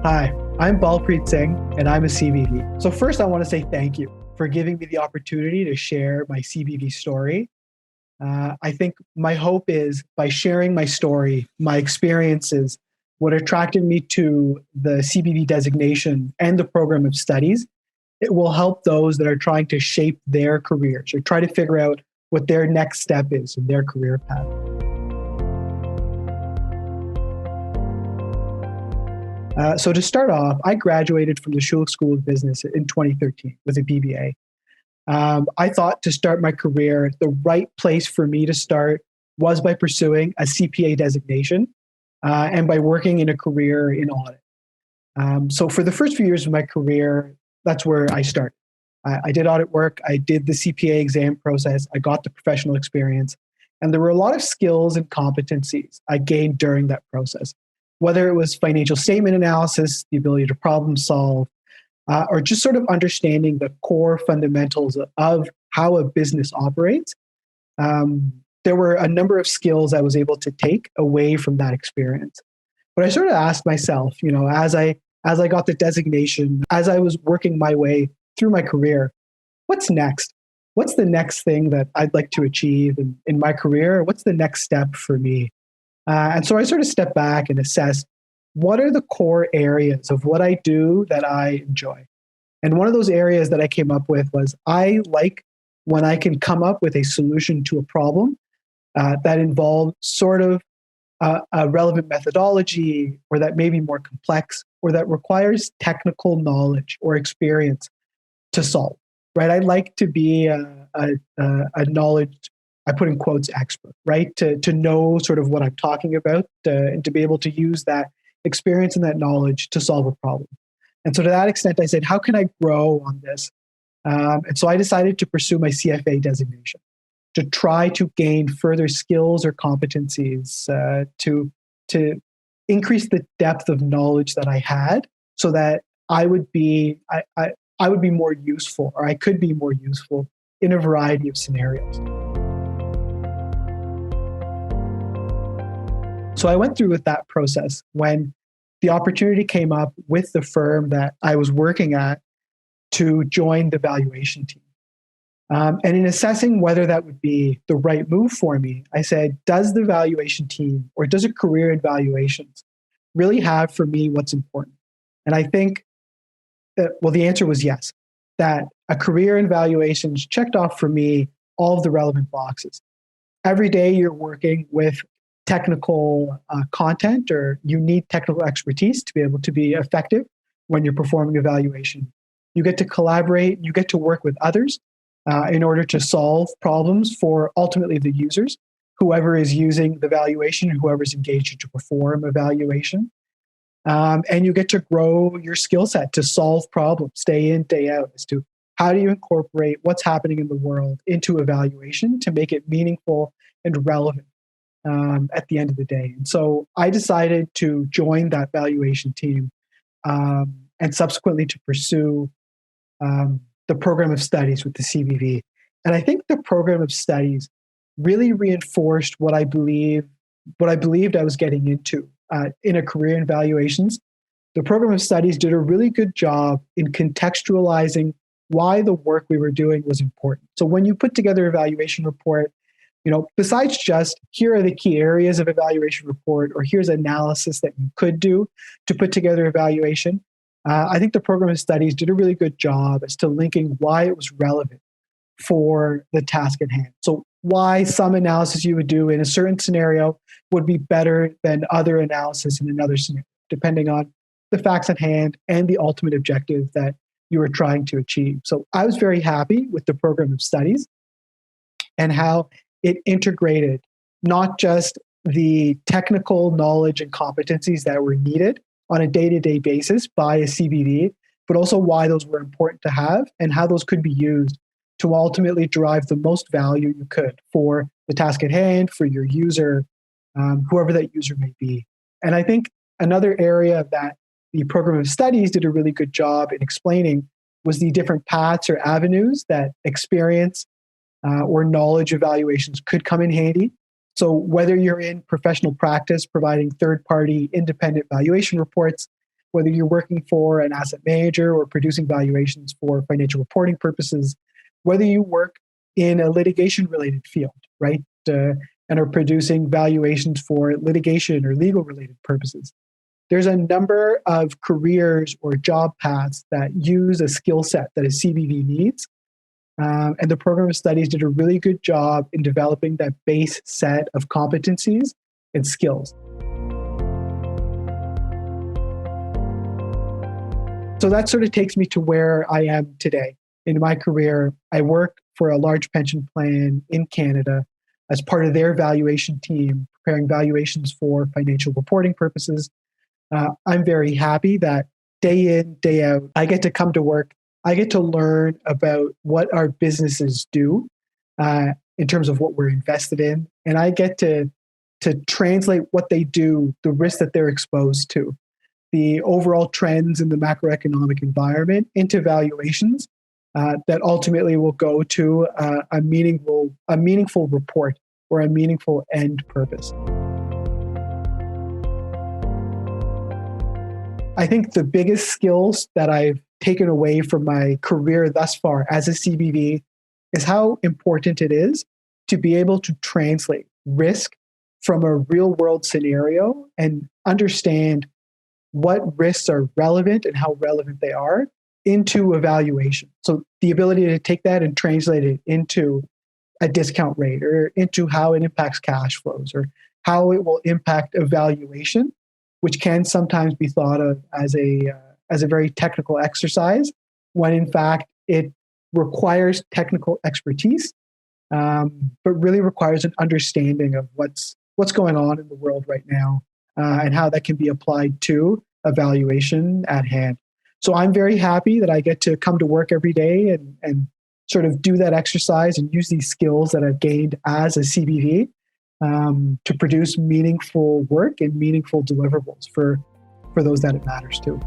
Hi, I'm Balpreet Singh, and I'm a CBV. So first, I want to say thank you for giving me the opportunity to share my CBV story. I think my hope is by sharing my story, my experiences, what attracted me to the CBV designation and the program of studies, it will help those that are trying to shape their careers or try to figure out what their next step is in their career path. So to start off, I graduated from the Schulich School of Business in 2013 with a BBA. I thought to start my career, the right place for me to start was by pursuing a CPA designation and by working in a career in audit. So for the first few years of my career, that's where I started. I did audit work. I did the CPA exam process. I got the professional experience. And there were a lot of skills and competencies I gained during that process, whether it was financial statement analysis, the ability to problem solve, or just sort of understanding the core fundamentals of how a business operates. There were a number of skills I was able to take away from that experience. But I sort of asked myself, as I got the designation, as I was working my way through my career, what's next? What's the next thing that I'd like to achieve in my career? What's the next step for me? And so I sort of stepped back and assessed what are the core areas of what I do that I enjoy. And one of those areas that I came up with was I like when I can come up with a solution to a problem that involves sort of a relevant methodology or that may be more complex or that requires technical knowledge or experience to solve, right? I like to be a knowledge, I put in quotes, expert, right? To know sort of what I'm talking about and to be able to use that experience and that knowledge to solve a problem. And so to that extent, I said, how can I grow on this? And so I decided to pursue my CFA designation to try to gain further skills or competencies to increase the depth of knowledge that I had so that I would be more useful, or I could be more useful in a variety of scenarios. So I went through with that process when the opportunity came up with the firm that I was working at to join the valuation team. And in assessing whether that would be the right move for me, I said, does the valuation team or does a career in valuations really have for me what's important? And I think, the answer was yes, that a career in valuations checked off for me all of the relevant boxes. Every day you're working with technical content, or you need technical expertise to be able to be effective when you're performing evaluation. You get to collaborate, you get to work with others in order to solve problems for ultimately the users, whoever is using the valuation and whoever's engaged to perform evaluation. And you get to grow your skill set to solve problems day in, day out, as to how do you incorporate what's happening in the world into evaluation to make it meaningful and relevant at the end of the day. And so I decided to join that valuation team and subsequently to pursue the program of studies with the CBV. And I think the program of studies really reinforced what I believed I was getting into in a career in valuations. The program of studies did a really good job in contextualizing why the work we were doing was important. So when you put together a valuation report, besides just here are the key areas of evaluation report, or here's analysis that you could do to put together evaluation, I think the program of studies did a really good job as to linking why it was relevant for the task at hand. So why some analysis you would do in a certain scenario would be better than other analysis in another scenario, depending on the facts at hand and the ultimate objective that you were trying to achieve. So I was very happy with the program of studies and how it integrated not just the technical knowledge and competencies that were needed on a day-to-day basis by a CBV, but also why those were important to have and how those could be used to ultimately derive the most value you could for the task at hand, for your user, whoever that user may be. And I think another area that the program of studies did a really good job in explaining was the different paths or avenues that experience or knowledge evaluations could come in handy. So whether you're in professional practice providing third-party independent valuation reports, whether you're working for an asset manager or producing valuations for financial reporting purposes, whether you work in a litigation related field, right? And are producing valuations for litigation or legal related purposes. There's a number of careers or job paths that use a skill set that a CBV needs. And the program of studies did a really good job in developing that base set of competencies and skills. So that sort of takes me to where I am today. In my career, I work for a large pension plan in Canada as part of their valuation team, preparing valuations for financial reporting purposes. I'm very happy that day in, day out, I get to come to work. I get to learn about what our businesses do in terms of what we're invested in. And I get to translate what they do, the risks that they're exposed to, the overall trends in the macroeconomic environment into valuations that ultimately will go to a meaningful report or a meaningful end purpose. I think the biggest skills that I've taken away from my career thus far as a CBV is how important it is to be able to translate risk from a real world scenario and understand what risks are relevant and how relevant they are into evaluation. So the ability to take that and translate it into a discount rate or into how it impacts cash flows or how it will impact evaluation, which can sometimes be thought of as a very technical exercise, when in fact it requires technical expertise, but really requires an understanding of what's going on in the world right now and how that can be applied to evaluation at hand. So I'm very happy that I get to come to work every day and sort of do that exercise and use these skills that I've gained as a CBV to produce meaningful work and meaningful deliverables for those that it matters to.